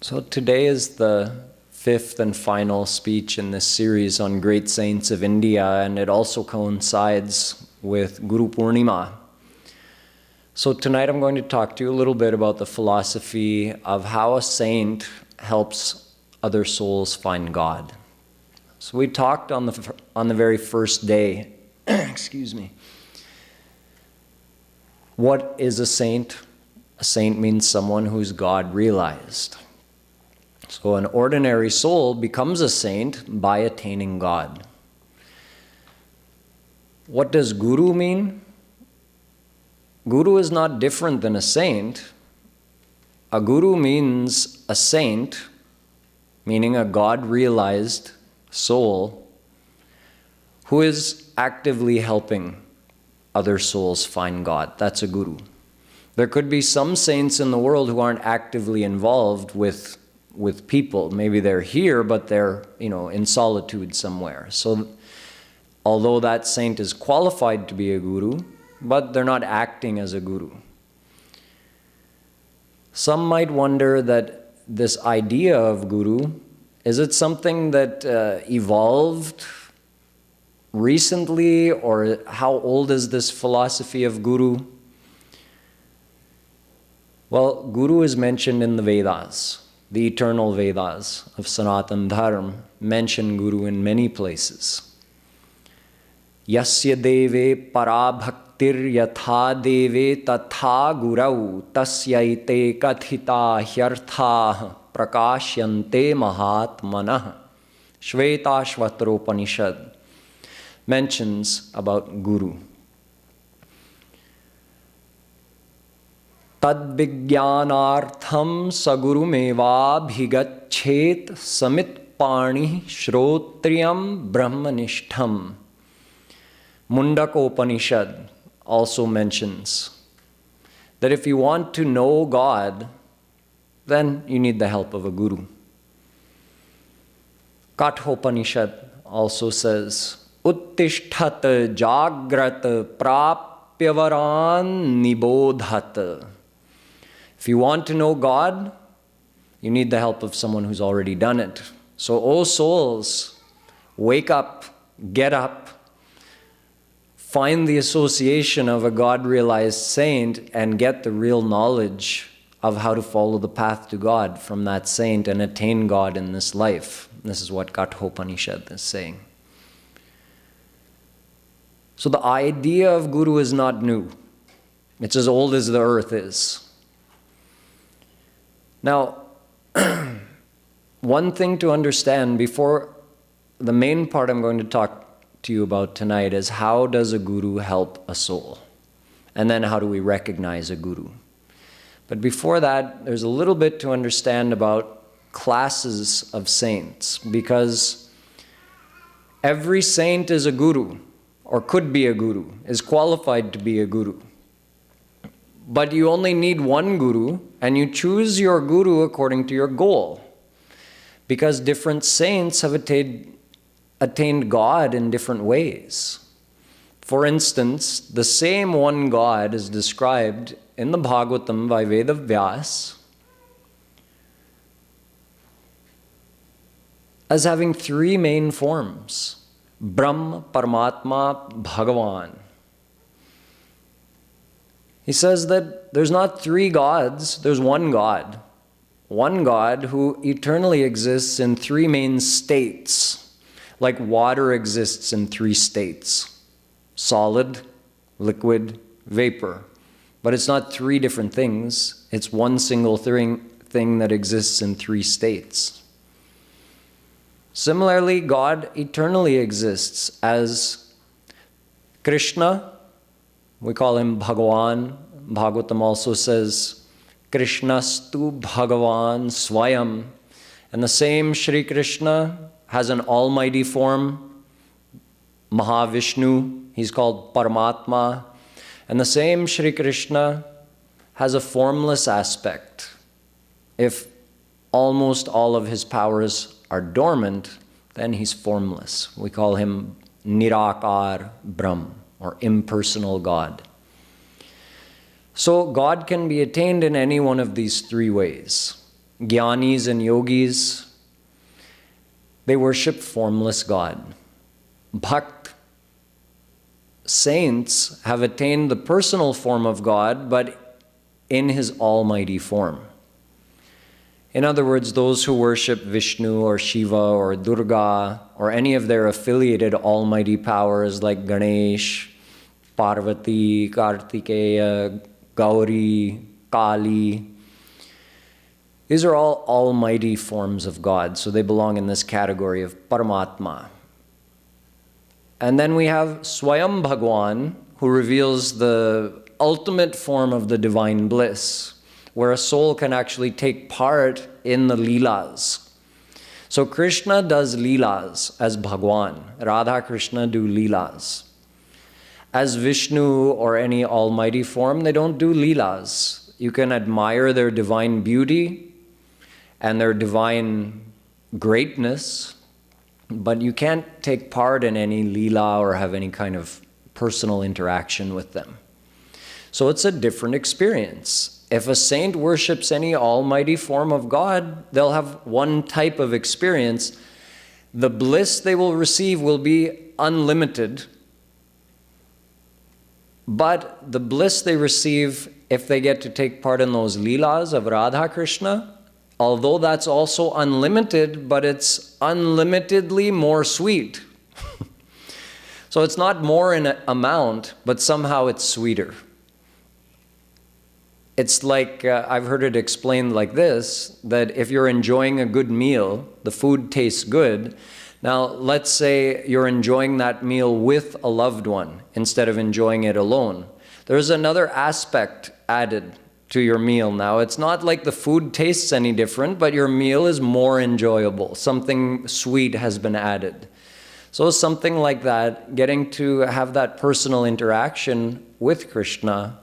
So today is the fifth and final speech in this series on great saints of India, and it also coincides with Guru Purnima. So tonight I'm going to talk to you a little bit about the philosophy of how a saint helps other souls find God. So we talked on the very first day, excuse me. What is a saint? A saint means someone who's God realized. So an ordinary soul becomes a saint by attaining God. What does guru mean? Guru is not different than a saint. A guru means a saint, meaning a God-realized soul who is actively helping other souls find God. That's a guru. There could be some saints in the world who aren't actively involved with people. Maybe they're here, but they're, in solitude somewhere. So although that saint is qualified to be a guru, but they're not acting as a guru. Some might wonder that this idea of guru, is it something that evolved recently, or how old is this philosophy of guru? Well, guru is mentioned in the Vedas. The eternal Vedas of Sanatana Dharma mention guru in many places. Yasya deve parabhaktir yatha deve tatha gurau tasyaite kathita hyartha prakashyante mahatmanah. Shvetashvatropaniषद mentions about guru. Tad vijnanartham sagurumeva bhigachet samitpani shrotriyam brahmanishtham. Mundakopanishad also mentions that if you want to know God, then you need the help of a guru. Kathopanishad also says, Uttishthata jagrata prapyavaran nibodhata. If you want to know God, you need the help of someone who's already done it. So, O souls, wake up, get up, find the association of a God-realized saint and get the real knowledge of how to follow the path to God from that saint and attain God in this life. This is what Kathopanishad is saying. So the idea of guru is not new. It's as old as the earth is. Now, one thing to understand before the main part I'm going to talk to you about tonight is how does a guru help a soul? And then how do we recognize a guru? But before that, there's a little bit to understand about classes of saints, because every saint is a guru, or could be a guru, is qualified to be a guru. But you only need one guru, and you choose your guru according to your goal. Because different saints have attained God in different ways. For instance, the same one God is described in the Bhagavatam by Veda Vyas as having three main forms: Brahm, Paramatma, Bhagavan. He says that there's not three gods, there's one God. One God who eternally exists in three main states, like water exists in three states: solid, liquid, vapor. But it's not three different things, it's one single thing that exists in three states. Similarly, God eternally exists as Krishna. We call him Bhagavan. Bhagavatam also says, Krishnastu Bhagavan Swayam. And the same Shri Krishna has an almighty form, Mahavishnu. He's called Paramatma. And the same Shri Krishna has a formless aspect. If almost all of his powers are dormant, then he's formless. We call him Nirakar Brahm, or impersonal God. So God can be attained in any one of these three ways. Jnanis and yogis, they worship formless God. Bhakt saints have attained the personal form of God, but in His almighty form. In other words, those who worship Vishnu or Shiva or Durga or any of their affiliated almighty powers like Ganesh, Parvati, Kartikeya, Gauri, Kali, these are all almighty forms of God, so they belong in this category of Paramatma. And then we have Swayam Bhagwan, who reveals the ultimate form of the divine bliss, where a soul can actually take part in the Leelas. So Krishna does Leelas as Bhagwan. Radha Krishna do Leelas. As Vishnu or any almighty form, they don't do Leelas. You can admire their divine beauty and their divine greatness, but you can't take part in any Leela or have any kind of personal interaction with them. So it's a different experience. If a saint worships any almighty form of God, they'll have one type of experience. The bliss they will receive will be unlimited, but the bliss they receive if they get to take part in those Leelas of Radha Krishna, although that's also unlimited, but it's unlimitedly more sweet. So it's not more in amount, but somehow it's sweeter. It's like, I've heard it explained like this, that if you're enjoying a good meal, the food tastes good. Now, let's say you're enjoying that meal with a loved one instead of enjoying it alone. There's another aspect added to your meal now. It's not like the food tastes any different, but your meal is more enjoyable. Something sweet has been added. So something like that, getting to have that personal interaction with Krishna,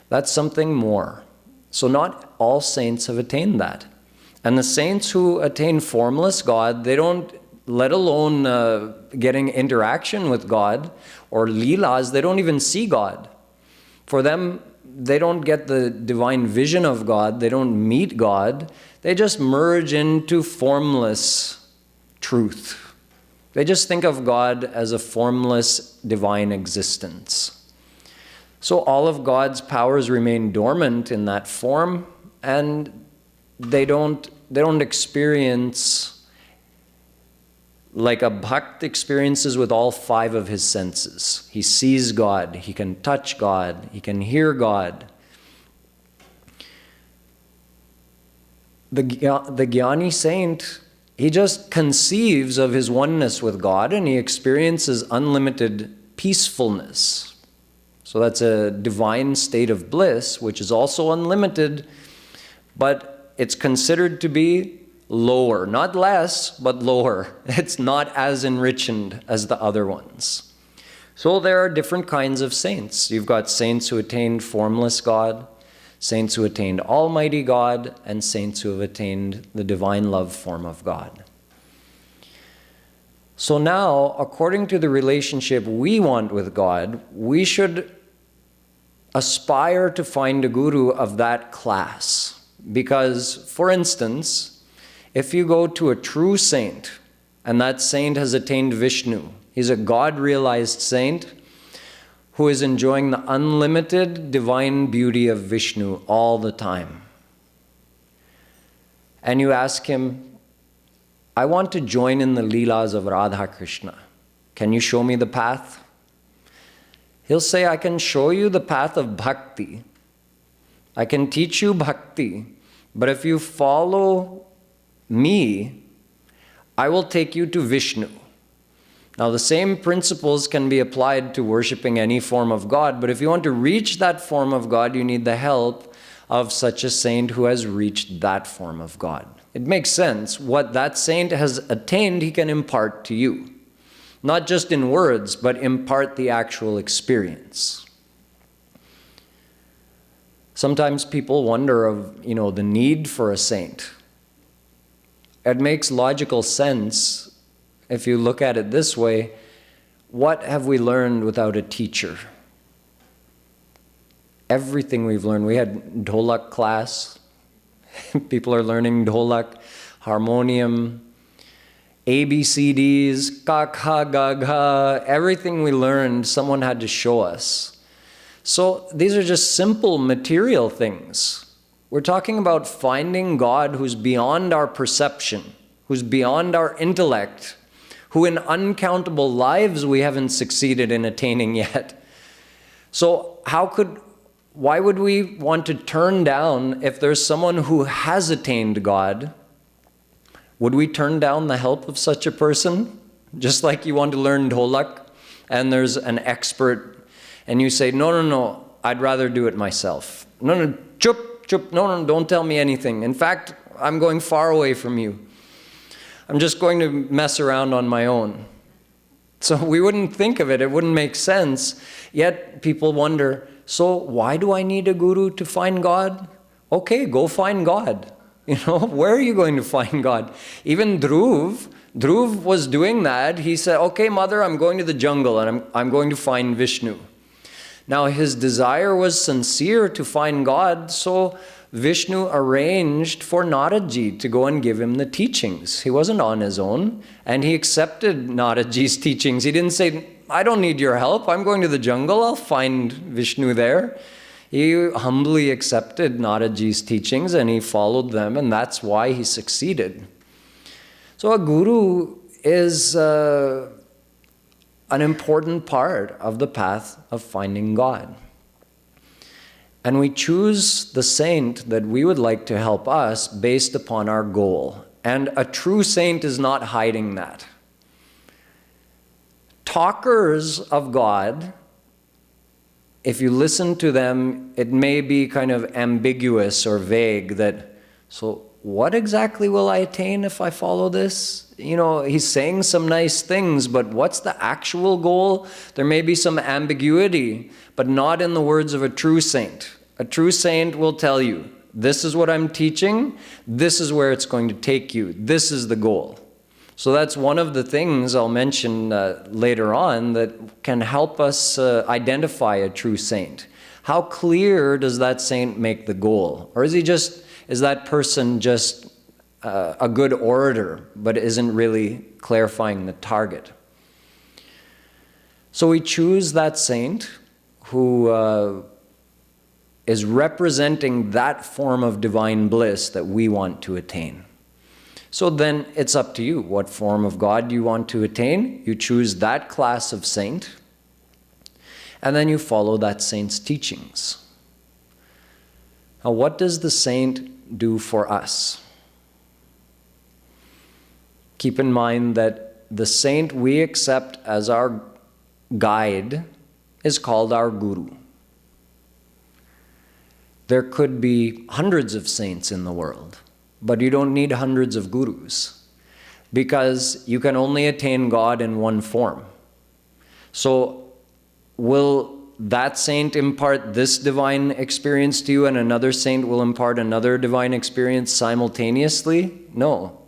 that's something more. So not all saints have attained that. And the saints who attain formless God, they don't, let alone getting interaction with God or Leelas, they don't even see God. For them, they don't get the divine vision of God, they don't meet God, they just merge into formless truth. They just think of God as a formless divine existence. So all of God's powers remain dormant in that form, and they don't experience like a bhakt experiences with all five of his senses. He sees God, he can touch God, he can hear God. The Jnani saint, he just conceives of his oneness with God and he experiences unlimited peacefulness. So that's a divine state of bliss, which is also unlimited, but it's considered to be lower, not less, but lower. It's not as enriching as the other ones. So there are different kinds of saints. You've got saints who attained formless God, saints who attained almighty God, and saints who have attained the divine love form of God. So now, according to the relationship we want with God, we should aspire to find a guru of that class. Because, for instance, if you go to a true saint, and that saint has attained Vishnu, he's a God-realized saint who is enjoying the unlimited divine beauty of Vishnu all the time. And you ask him, I want to join in the Leelas of Radha Krishna. Can you show me the path? He'll say, I can show you the path of bhakti. I can teach you bhakti. But if you follow me, I will take you to Vishnu. Now, the same principles can be applied to worshiping any form of God, but if you want to reach that form of God, you need the help of such a saint who has reached that form of God. It makes sense. What that saint has attained, he can impart to you. Not just in words, but impart the actual experience. Sometimes people wonder of, the need for a saint. It makes logical sense if you look at it this way. What have we learned without a teacher? Everything we've learned. We had Dholak class. People are learning dholak, harmonium, ABCDs, ka, kha, ga, gha, everything we learned, someone had to show us. So these are just simple material things. We're talking about finding God who's beyond our perception, who's beyond our intellect, who in uncountable lives we haven't succeeded in attaining yet. So why would we want to turn down, if there's someone who has attained God, would we turn down the help of such a person? Just like you want to learn dholak and there's an expert and you say, no, I'd rather do it myself. No, chup, no, don't tell me anything. In fact, I'm going far away from you. I'm just going to mess around on my own. So we wouldn't think of it, it wouldn't make sense. Yet people wonder, so why do I need a guru to find God? Okay, go find God. Where are you going to find God? Even Dhruv was doing that. He said, okay, mother, I'm going to the jungle and I'm going to find Vishnu. Now his desire was sincere to find God, so Vishnu arranged for Naraji to go and give him the teachings. He wasn't on his own, and he accepted Naraji's teachings. He didn't say, I don't need your help, I'm going to the jungle, I'll find Vishnu there. He humbly accepted Naraji's teachings and he followed them, and that's why he succeeded. So a guru is an important part of the path of finding God. And we choose the saint that we would like to help us based upon our goal. And a true saint is not hiding that. Talkers of God, if you listen to them, it may be kind of ambiguous or vague that, so what exactly will I attain if I follow this? He's saying some nice things, but what's the actual goal? There may be some ambiguity, but not in the words of a true saint. A true saint will tell you, this is what I'm teaching, this is where it's going to take you, this is the goal. So that's one of the things I'll mention later on that can help us identify a true saint. How clear does that saint make the goal? Or is that person just a good orator, but isn't really clarifying the target? So we choose that saint who is representing that form of divine bliss that we want to attain. So then it's up to you. What form of God you want to attain? You choose that class of saint, and then you follow that saint's teachings. Now, what does the saint do for us? Keep in mind that the saint we accept as our guide is called our guru. There could be hundreds of saints in the world, but you don't need hundreds of gurus because you can only attain God in one form. So will that saint impart this divine experience to you and another saint will impart another divine experience simultaneously? No.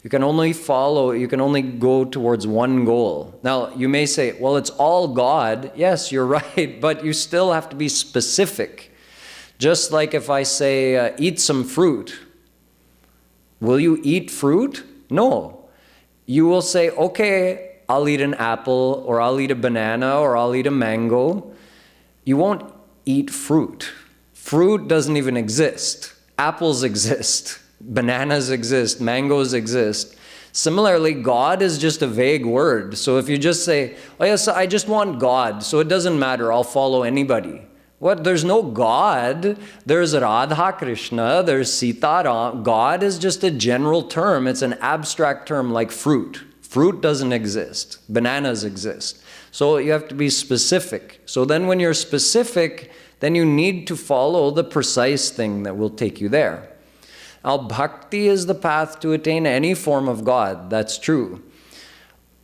You can only go towards one goal. Now, you may say, well, it's all God. Yes, you're right, but you still have to be specific. Just like if I say, eat some fruit. Will you eat fruit? No. You will say, okay, I'll eat an apple, or I'll eat a banana, or I'll eat a mango. You won't eat fruit. Fruit doesn't even exist. Apples exist. Bananas exist. Mangoes exist. Similarly, God is just a vague word. So if you just say, oh yes, I just want God, so it doesn't matter, I'll follow anybody. What? There's no God. There's Radha Krishna, there's Sita Ram. God is just a general term. It's an abstract term like fruit. Fruit doesn't exist. Bananas exist. So you have to be specific. So then when you're specific, then you need to follow the precise thing that will take you there. Now, bhakti is the path to attain any form of God. That's true.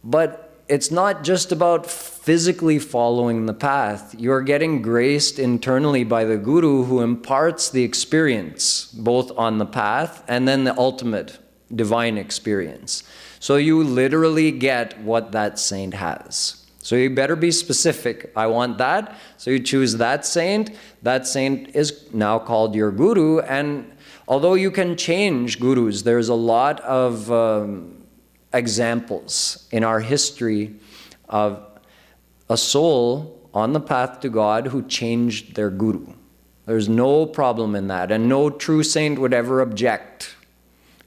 But it's not just about physically following the path. You're getting graced internally by the guru who imparts the experience, both on the path and then the ultimate divine experience. So you literally get what that saint has. So you better be specific. I want that. So you choose that saint. That saint is now called your guru. And Although you can change gurus, there's a lot of examples in our history of a soul on the path to God who changed their guru. There's no problem in that, and no true saint would ever object.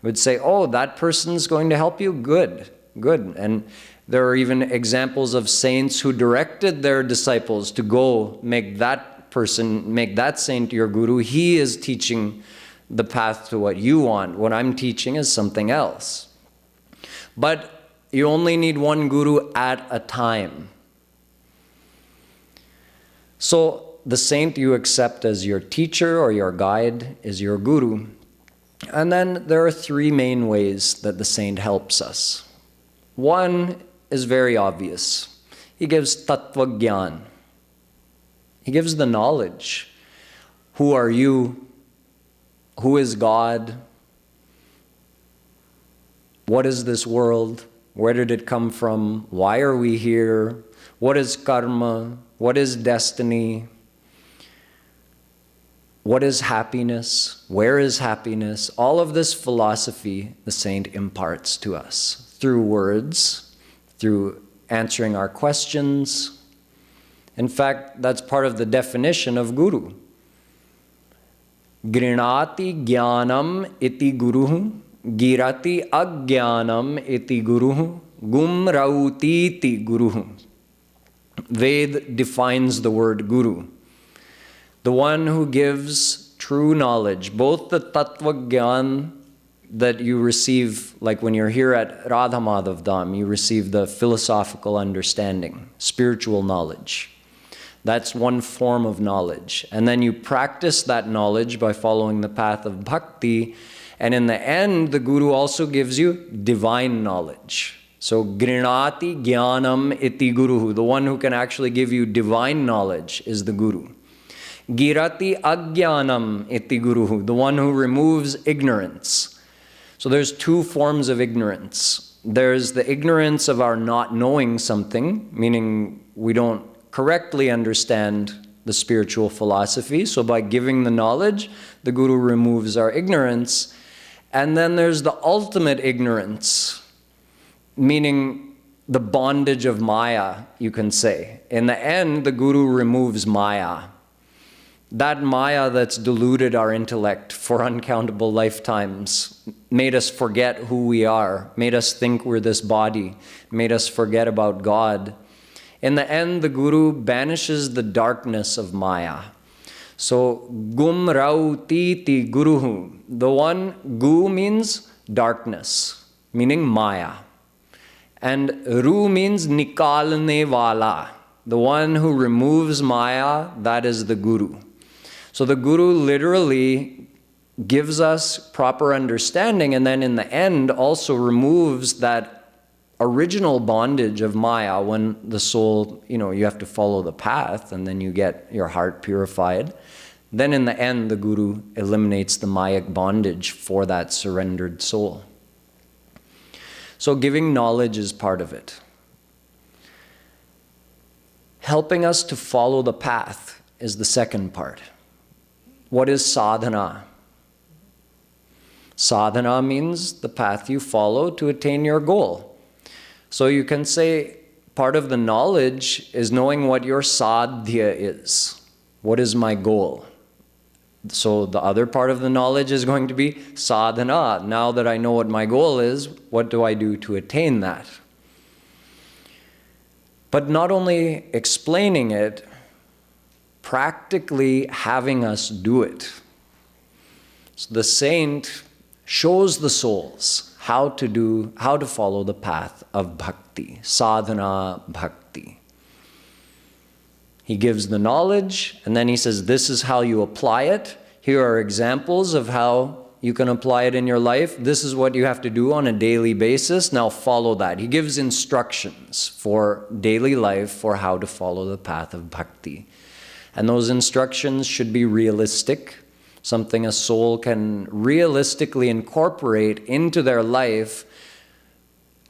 Would say, oh, that person's going to help you? Good, good. And there are even examples of saints who directed their disciples to go make that person, make that saint your guru. He is teaching the path to what you want. What I'm teaching is something else. But you only need one guru at a time. So the saint you accept as your teacher or your guide is your guru. And then there are three main ways that the saint helps us. One is very obvious. He gives tattva gyan. He gives the knowledge. Who are you? Who is God? What is this world? Where did it come from? Why are we here? What is karma? What is destiny? What is happiness? Where is happiness? All of this philosophy the saint imparts to us through words, through answering our questions. In fact, that's part of the definition of guru. Grinati jnanam iti guruhu, girati ajnanam iti guruhu, gum rauti iti guruhu. Ved defines the word guru. The one who gives true knowledge, both the tattva gyan that you receive, like when you're here at Radha Madhav Dham, you receive the philosophical understanding, spiritual knowledge. That's one form of knowledge. And then you practice that knowledge by following the path of bhakti. And in the end, the guru also gives you divine knowledge. So, grinati jnanam iti guruhu. The one who can actually give you divine knowledge is the guru. Girati ajnanam iti guruhu. The one who removes ignorance. So there's two forms of ignorance. There's the ignorance of our not knowing something, meaning we don't correctly understand the spiritual philosophy. So by giving the knowledge, the guru removes our ignorance. And then there's the ultimate ignorance, meaning the bondage of Maya, you can say. In the end, the guru removes Maya. That Maya that's deluded our intellect for uncountable lifetimes, made us forget who we are, made us think we're this body, made us forget about God. In the end, the guru banishes the darkness of Maya. So, gum rauti ti guruhu. The one, gu means darkness, meaning Maya. And ru means nikalne wala. The one who removes Maya, that is the guru. So the guru literally gives us proper understanding, and then in the end also removes that original bondage of Maya when the soul, you have to follow the path and then you get your heart purified. Then in the end, the guru eliminates the Mayic bondage for that surrendered soul. So giving knowledge is part of it. Helping us to follow the path is the second part. What is sadhana? Sadhana means the path you follow to attain your goal. So you can say part of the knowledge is knowing what your sadhya is. What is my goal? So the other part of the knowledge is going to be sadhana. Now that I know what my goal is, what do I do to attain that? But not only explaining it, practically having us do it. So the saint shows the souls how to follow the path of bhakti, sadhana bhakti. He gives the knowledge, and then he says, this is how you apply it. Here are examples of how you can apply it in your life. This is what you have to do on a daily basis. Now follow that. He gives instructions for daily life for how to follow the path of bhakti. And those instructions should be realistic, something a soul can realistically incorporate into their life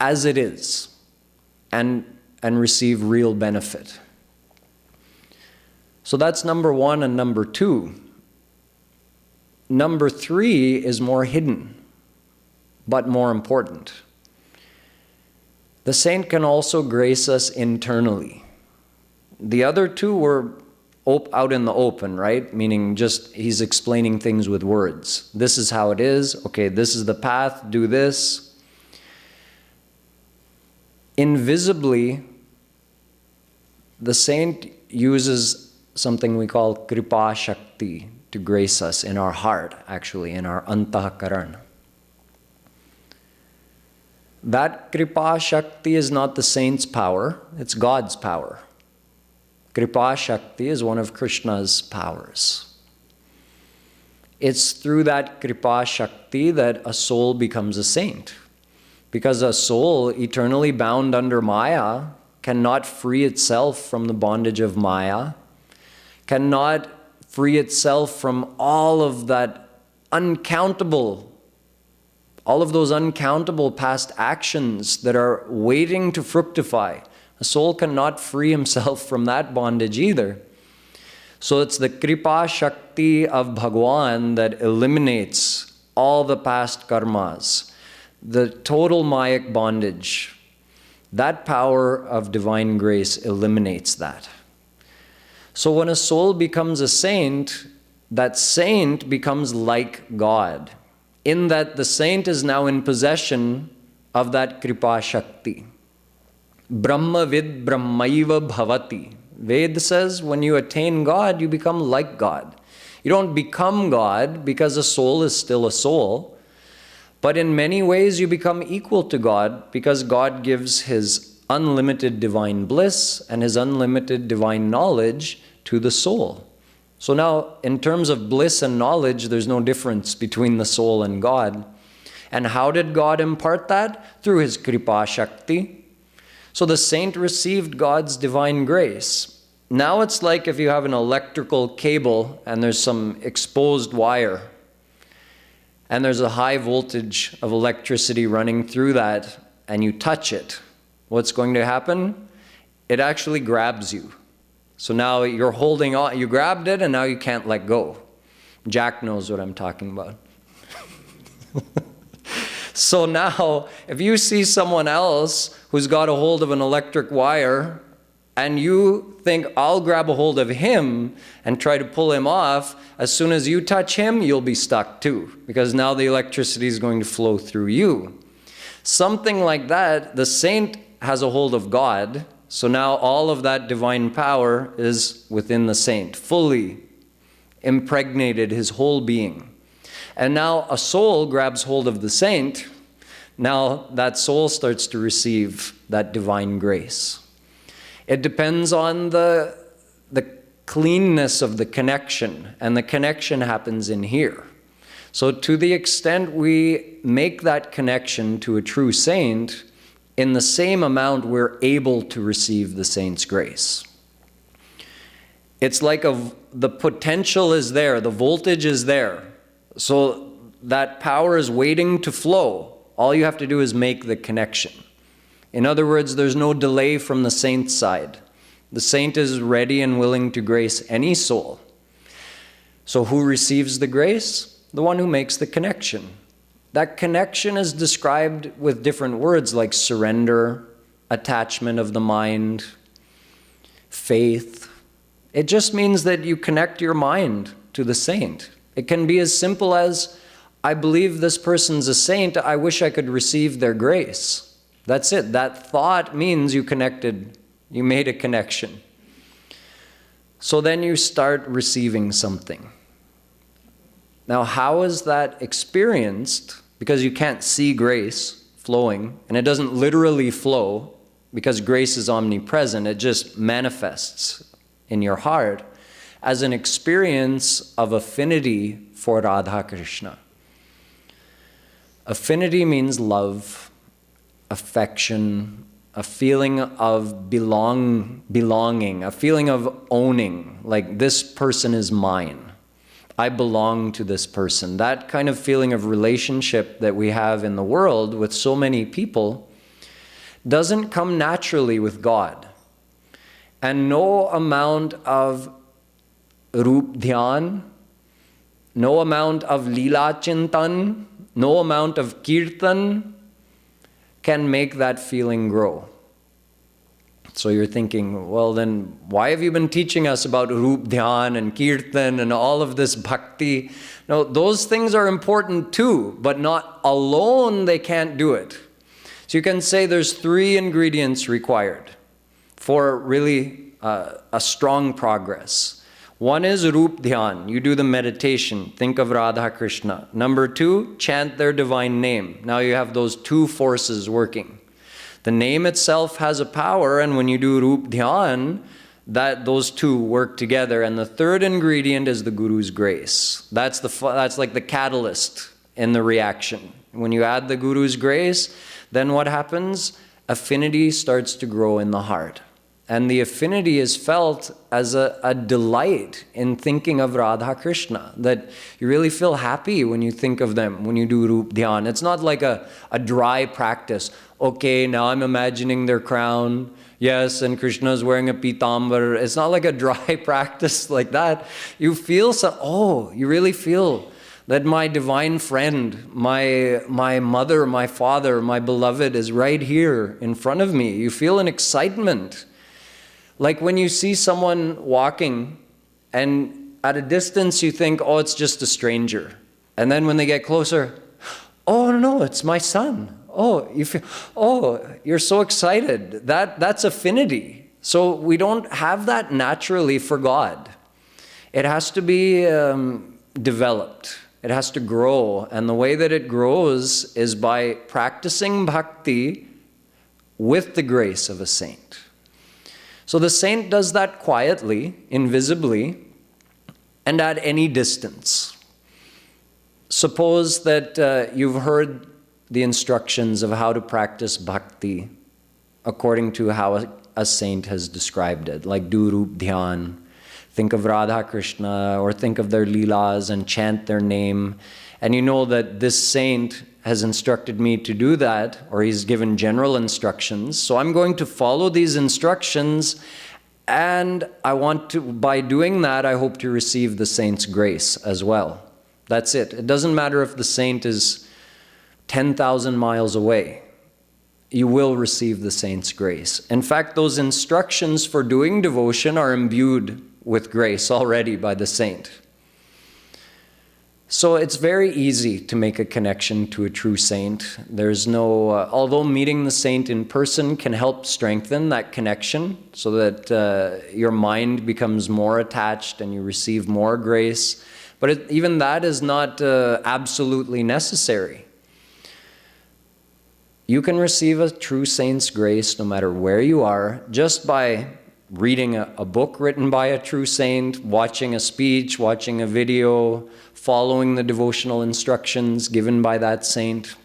as it is, and receive real benefit. So that's number one and number two. number 3 is more hidden, but more important. The saint can also grace us internally. The other 2 were out in the open, right? Meaning just he's explaining things with words. This is how it is. Okay, this is the path. Do this. Invisibly, the saint uses something we call kripa shakti to grace us in our heart, actually, in our antahkaran. That kripa shakti is not the saint's power, it's God's power. Kripa Shakti is one of Krishna's powers. It's through that Kripa Shakti that a soul becomes a saint. Because a soul eternally bound under Maya cannot free itself from the bondage of Maya, cannot free itself from all of those uncountable past actions that are waiting to fructify. A soul cannot free himself from that bondage either. So it's the Kripa Shakti of Bhagwan that eliminates all the past karmas, the total Mayic bondage. That power of divine grace eliminates that. So when a soul becomes a saint, that saint becomes like God, in that the saint is now in possession of that Kripa Shakti. Brahma vid brahmaiva bhavati. Ved says when you attain God, you become like God. You don't become God because a soul is still a soul, but in many ways you become equal to God because God gives His unlimited divine bliss and His unlimited divine knowledge to the soul. So now, in terms of bliss and knowledge, there's no difference between the soul and God. And how did God impart that? Through His Kripa Shakti. So the saint received God's divine grace. Now it's like if you have an electrical cable and there's some exposed wire and there's a high voltage of electricity running through that and you touch it. What's going to happen? It actually grabs you. So now you're holding on, you grabbed it and now you can't let go. Jack knows what I'm talking about. So now, if you see someone else who's got a hold of an electric wire and you think, I'll grab a hold of him and try to pull him off, as soon as you touch him, you'll be stuck too, because now the electricity is going to flow through you. Something like that, the saint has a hold of God, so now all of that divine power is within the saint, fully impregnated his whole being. And now a soul grabs hold of the saint. Now that soul starts to receive that divine grace. It depends on the cleanness of the connection, and the connection happens in here. So to the extent we make that connection to a true saint, in the same amount we're able to receive the saint's grace. It's like the potential is there, the voltage is there. So that power is waiting to flow. All you have to do is make the connection. In other words, there's no delay from the saint's side. The saint is ready and willing to grace any soul. So who receives the grace? The one who makes the connection. That connection is described with different words like surrender, attachment of the mind, faith. It just means that you connect your mind to the saint. It can be as simple as, I believe this person's a saint, I wish I could receive their grace. That's it. That thought means you connected, you made a connection. So then you start receiving something. Now, how is that experienced? Because you can't see grace flowing, and it doesn't literally flow because grace is omnipresent. It just manifests in your heart as an experience of affinity for Radha Krishna. Affinity means love, affection, a feeling of belonging, a feeling of owning, like this person is mine. I belong to this person. That kind of feeling of relationship that we have in the world with so many people doesn't come naturally with God. And no amount of Roop Dhyan no amount of lila chintan, no amount of kirtan can make that feeling grow. So you're thinking, well then, why have you been teaching us about Rup Dhyan and Kirtan and all of this bhakti? No, those things are important too, but not alone, they can't do it. So you can say there's 3 ingredients required for really a strong progress. One is Rup Dhyan. You do the meditation. Think of Radha Krishna. Number 2, chant their divine name. Now you have those 2 forces working. The name itself has a power, and when you do Rup Dhyan, those 2 work together. And the 3rd ingredient is the Guru's grace. That's like the catalyst in the reaction. When you add the Guru's grace, then what happens? Affinity starts to grow in the heart. And the affinity is felt as a delight in thinking of Radha Krishna, that you really feel happy when you think of them, when you do Rup Dhyan. It's not like a dry practice. Okay, now I'm imagining their crown. Yes, and Krishna's wearing a pitambar. It's not like a dry practice like that. You feel you really feel that my divine friend, my mother, my father, my beloved is right here in front of me. You feel an excitement. Like when you see someone walking and at a distance you think, oh, it's just a stranger. And then when they get closer, oh no, it's my son. Oh, you're so excited. That's affinity. So we don't have that naturally for God. It has to be developed. It has to grow. And the way that it grows is by practicing bhakti with the grace of a saint. So the saint does that quietly, invisibly, and at any distance. Suppose that you've heard the instructions of how to practice bhakti according to how a saint has described it, like do Rup Dhyan, think of Radha Krishna, or think of their leelas and chant their name. And you know that this saint has instructed me to do that, or he's given general instructions. So I'm going to follow these instructions, and by doing that, I hope to receive the saint's grace as well. That's it. It doesn't matter if the saint is 10,000 miles away. You will receive the saint's grace. In fact, those instructions for doing devotion are imbued with grace already by the saint. So it's very easy to make a connection to a true saint. There's no, although meeting the saint in person can help strengthen that connection so that your mind becomes more attached and you receive more grace. But even that is not absolutely necessary. You can receive a true saint's grace no matter where you are, just by reading a book written by a true saint, watching a speech, watching a video, following the devotional instructions given by that saint.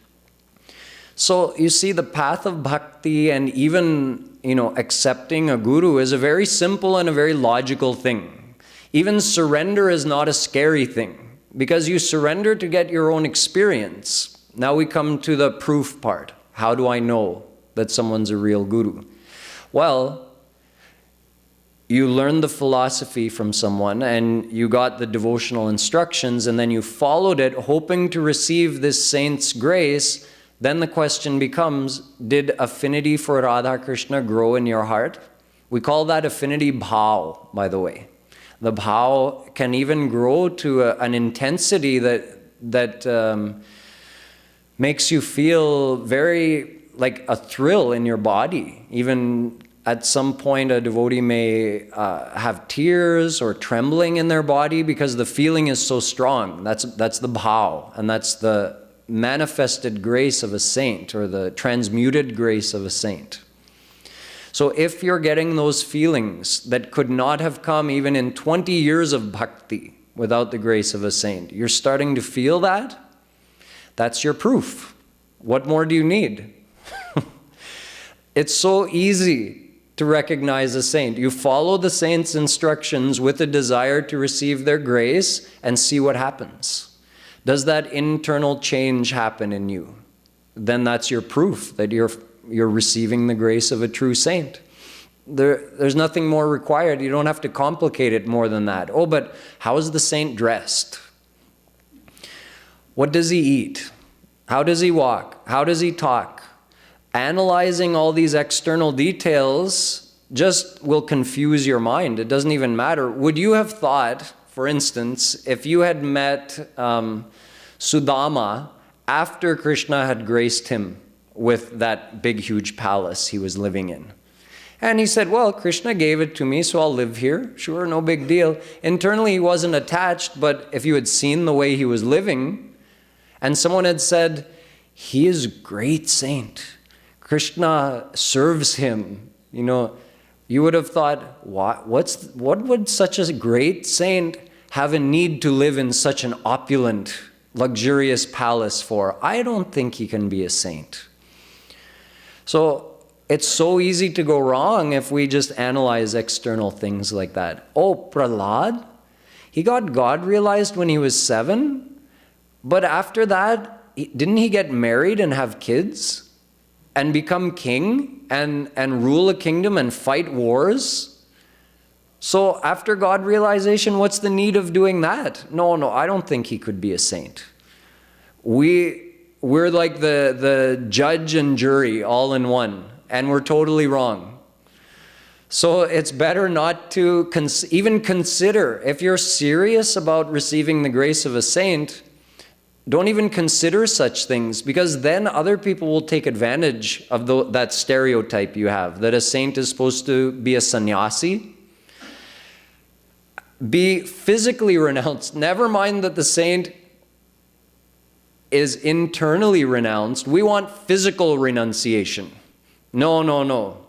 So you see, the path of bhakti and even, accepting a guru is a very simple and a very logical thing. Even surrender is not a scary thing, because you surrender to get your own experience. Now we come to the proof part. How do I know that someone's a real guru? Well, you learned the philosophy from someone and you got the devotional instructions, and then you followed it hoping to receive this saint's grace. Then the question becomes, did affinity for Radha Krishna grow in your heart? We call that affinity bhav, by the way. The bhav can even grow to an intensity that makes you feel very like a thrill in your body. Even at some point, a devotee may have tears or trembling in their body because the feeling is so strong. That's the bhav, and that's the manifested grace of a saint, or the transmuted grace of a saint. So if you're getting those feelings that could not have come even in 20 years of bhakti without the grace of a saint, you're starting to feel that, that's your proof. What more do you need? It's so easy to recognize a saint. You follow the saint's instructions with a desire to receive their grace and see what happens. Does that internal change happen in you? Then that's your proof that you're receiving the grace of a true saint. There's nothing more required. You don't have to complicate it more than that. Oh, but how is the saint dressed? What does he eat? How does he walk? How does he talk? Analyzing all these external details just will confuse your mind. It doesn't even matter. Would you have thought, for instance, if you had met Sudama after Krishna had graced him with that big, huge palace he was living in? And he said, well, Krishna gave it to me, so I'll live here. Sure, no big deal. Internally, he wasn't attached, but if you had seen the way he was living, and someone had said, he is a great saint, Krishna serves him, you know, you would have thought, what would such a great saint have a need to live in such an opulent, luxurious palace for? I don't think he can be a saint. So it's so easy to go wrong if we just analyze external things like that. Oh, Prahlad, he got God realized when he was 7, but after that, didn't he get married and have kids? And become king and rule a kingdom and fight wars? So after God realization, what's the need of doing that? No, I don't think he could be a saint. We're like the judge and jury all in one, and we're totally wrong. So it's better not to even consider. If you're serious about receiving the grace of a saint, don't even consider such things, because then other people will take advantage of that stereotype you have, that a saint is supposed to be a sannyasi, be physically renounced. Never mind that the saint is internally renounced. We want physical renunciation. No.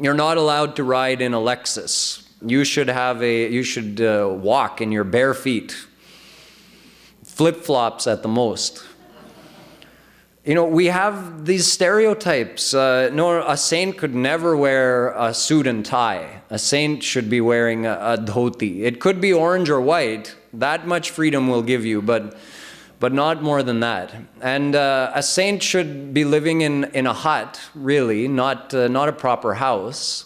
You're not allowed to ride in a Lexus. You should walk in your bare feet. Flip-flops at the most. You know, we have these stereotypes. No, a saint could never wear a suit and tie. A saint should be wearing a dhoti. It could be orange or white. That much freedom will give you, but not more than that. And a saint should be living in a hut, really, not a proper house.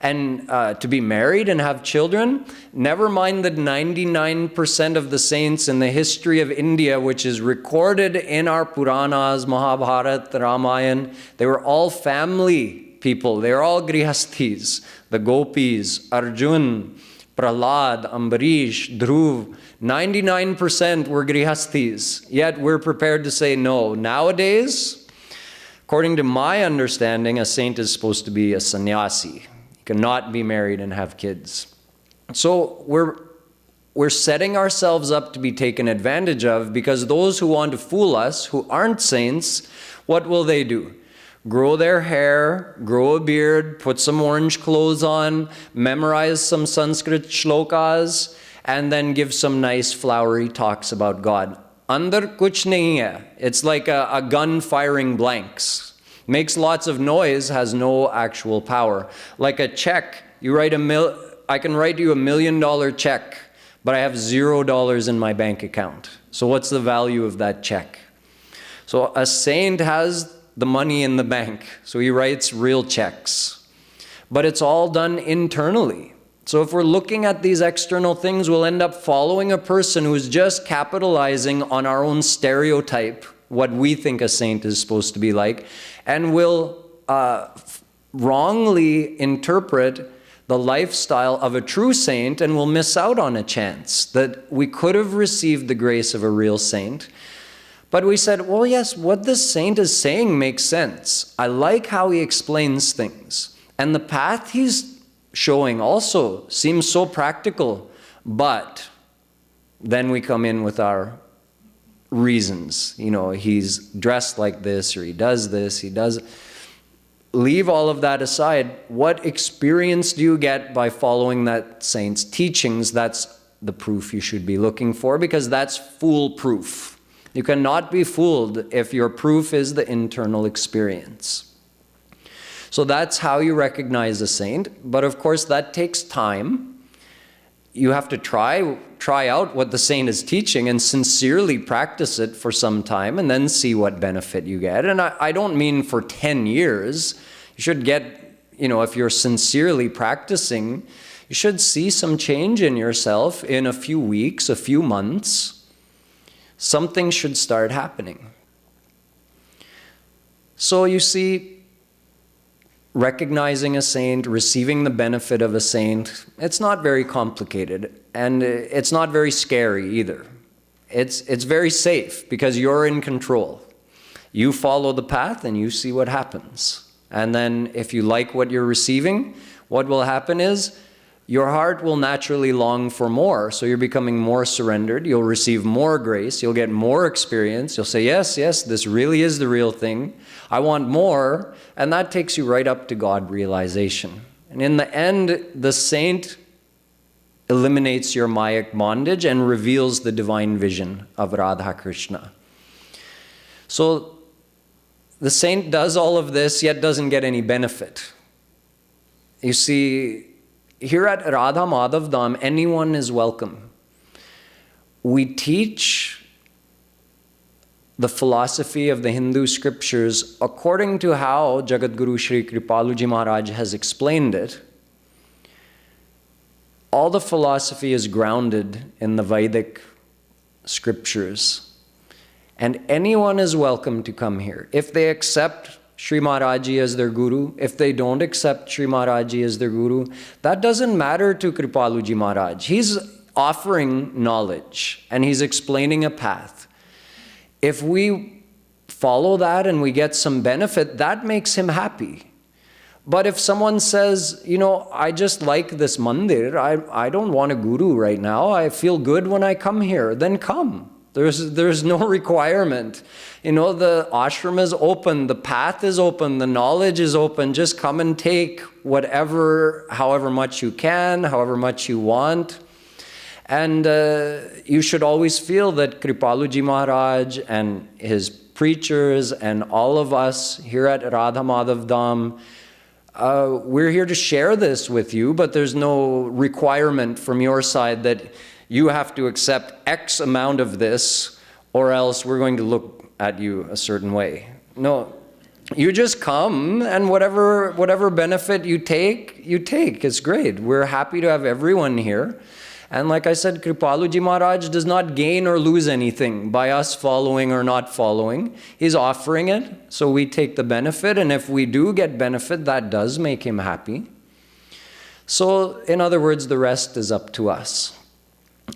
And to be married and have children, never mind that 99% of the saints in the history of India, which is recorded in our Puranas, Mahabharata, Ramayana, they were all family people. They were all grihasthis. The gopis, Arjun, Prahlad, Ambarish, Dhruv, 99% were grihasthis. Yet we're prepared to say no. Nowadays, according to my understanding, a saint is supposed to be a sannyasi. Cannot be married and have kids. So we're setting ourselves up to be taken advantage of, because those who want to fool us, who aren't saints, what will they do? Grow their hair, grow a beard, put some orange clothes on, memorize some Sanskrit shlokas, and then give some nice flowery talks about God. Andar kuch nahi hai. It's like a gun firing blanks. Makes lots of noise, has no actual power. Like a check, I can write you $1 million check, but I have $0 in my bank account. So what's the value of that check? So a saint has the money in the bank, so he writes real checks. But it's all done internally. So if we're looking at these external things, we'll end up following a person who's just capitalizing on our own stereotype, what we think a saint is supposed to be like, and will wrongly interpret the lifestyle of a true saint, and will miss out on a chance that we could have received the grace of a real saint. But we said, well, yes, what this saint is saying makes sense. I like how he explains things. And the path he's showing also seems so practical. But then we come in with our reasons. You know, he's dressed like this, or he does this, he does. Leave all of that aside. What experience do you get by following that saint's teachings? That's the proof you should be looking for, because that's foolproof. You cannot be fooled if your proof is the internal experience. So that's how you recognize a saint. But of course, that takes time. You have to try out what the saint is teaching and sincerely practice it for some time, and then see what benefit you get. And I don't mean for 10 years. You should get, you know, if you're sincerely practicing, you should see some change in yourself in a few weeks, a few months. something should start happening. So you see, recognizing a saint, receiving the benefit of a saint, it's not very complicated, and it's not very scary either. It's very safe because you're in control. You follow the path and you see what happens. And then if you like what you're receiving, what will happen is your heart will naturally long for more. So you're becoming more surrendered. You'll receive more grace. You'll get more experience. You'll say, yes, yes, this really is the real thing. I want more. And that takes you right up to God realization. And in the end, the saint eliminates your Mayic bondage and reveals the divine vision of Radha Krishna. So the saint does all of this, yet doesn't get any benefit. You see, here at Radha Madhav Dham, anyone is welcome. We teach the philosophy of the Hindu scriptures according to how Jagadguru Sri Kripaluji Maharaj has explained it. All the philosophy is grounded in the Vedic scriptures. And anyone is welcome to come here. If they accept Sri Maharaji as their guru, if they don't accept Sri Maharaji as their guru, that doesn't matter to Kripaluji Maharaj. He's offering knowledge and he's explaining a path. If we follow that and we get some benefit, that makes him happy. But if someone says, you know, I just like this mandir, I don't want a guru right now, I feel good when I come here, then come. There's no requirement. You know, the ashram is open, the path is open, the knowledge is open. Just come and take whatever, however much you can, however much you want. And you should always feel that Kripaluji Maharaj and his preachers and all of us here at Radha Madhav Dham, we're here to share this with you, but there's no requirement from your side that you have to accept X amount of this or else we're going to look at you a certain way. No, you just come and whatever benefit you take, It's great. We're happy to have everyone here. And like I said, Kripaluji Maharaj does not gain or lose anything by us following or not following. He's offering it, so we take the benefit. And if we do get benefit, that does make him happy. So in other words, the rest is up to us.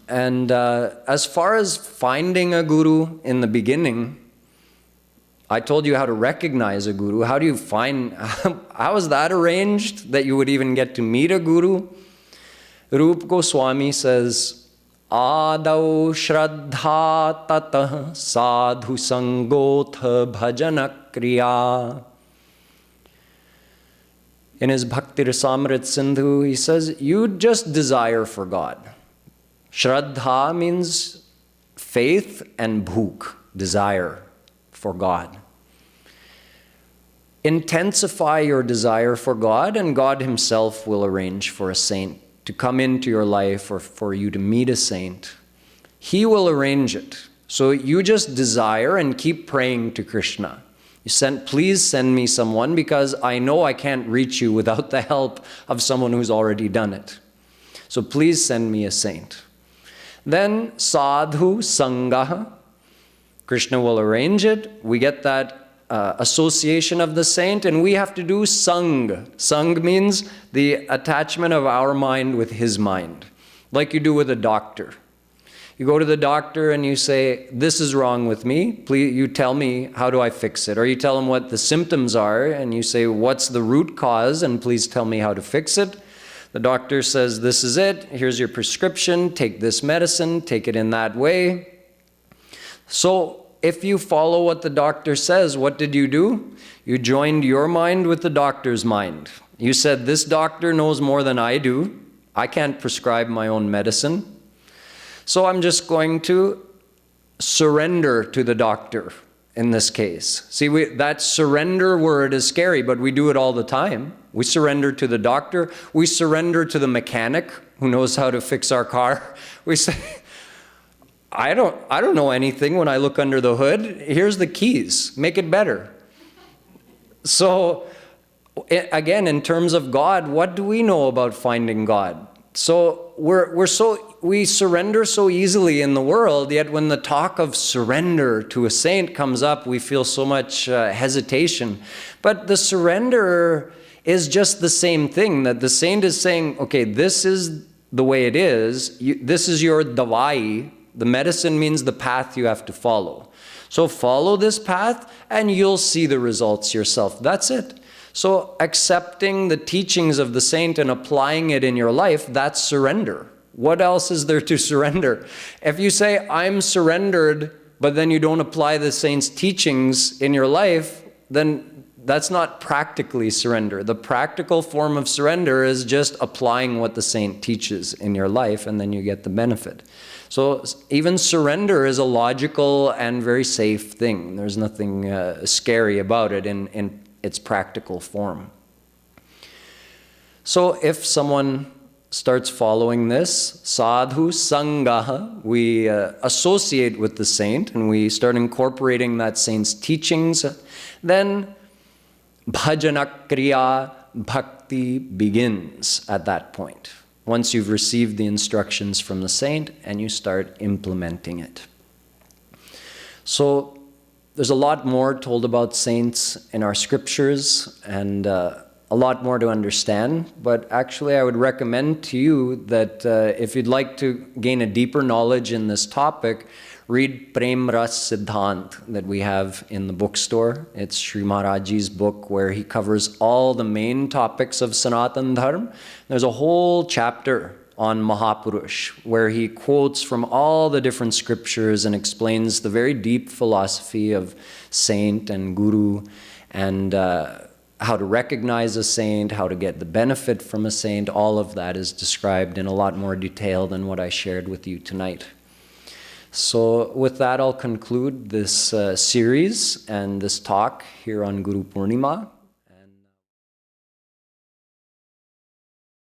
And as far as finding a guru in the beginning, I told you how to recognize a guru. How do you find, how is that arranged that you would even get to meet a guru? Rup Goswami says, Adau Shraddha Tatah Sadhu Sangotha Bhajana Kriya. In his Bhakti Rasamrit Sindhu, he says, you just desire for God. Shraddha means faith and bhuk, desire for God. Intensify your desire for God and God himself will arrange for a saint to come into your life or for you to meet a saint. He will arrange it. So you just desire and keep praying to Krishna. Please send me someone because I know I can't reach you without the help of someone who's already done it. So please send me a saint. Then sadhu sangaha, Krishna will arrange it. We get that association of the saint and we have to do sang. Sang means the attachment of our mind with his mind, like you do with a doctor. You go to the doctor and you say, this is wrong with me, please, you tell me, how do I fix it? Or you tell him what the symptoms are and you say, what's the root cause and please tell me how to fix it. The doctor says, this is it, here's your prescription, take this medicine, take it in that way. So if you follow what the doctor says, what did you do? You joined your mind with the doctor's mind. You said, this doctor knows more than I do. I can't prescribe my own medicine. So I'm just going to surrender to the doctor in this case. See, that surrender word is scary, but we do it all the time. We surrender to the doctor. We surrender to the mechanic who knows how to fix our car. We say, I don't know anything when I look under the hood. Here's the keys. Make it better. So again, in terms of God, what do we know about finding God? So we surrender so easily in the world, yet when the talk of surrender to a saint comes up, we feel so much hesitation. But the surrender is just the same thing, that the saint is saying, okay, this is the way it is. This is your dawai. The medicine means the path you have to follow. So follow this path and you'll see the results yourself. That's it. So accepting the teachings of the saint and applying it in your life, that's surrender. What else is there to surrender? If you say, I'm surrendered, but then you don't apply the saint's teachings in your life, then that's not practically surrender. The practical form of surrender is just applying what the saint teaches in your life, and then you get the benefit. So even surrender is a logical and very safe thing. There's nothing scary about it in its practical form. So if someone starts following this, sadhu sangaha, we associate with the saint and we start incorporating that saint's teachings, then bhajana kriya bhakti begins at that point. Once you've received the instructions from the saint and you start implementing it. So there's a lot more told about saints in our scriptures and a lot more to understand, but actually I would recommend to you that if you'd like to gain a deeper knowledge in this topic, read Prem Ras Siddhant that we have in the bookstore. It's Sri Maharajji's book where he covers all the main topics of Sanatan Dharma. There's a whole chapter on Mahapurush where he quotes from all the different scriptures and explains the very deep philosophy of saint and guru and how to recognize a saint, how to get the benefit from a saint. All of that is described in a lot more detail than what I shared with you tonight. So with that, I'll conclude this series and this talk here on Guru Purnima.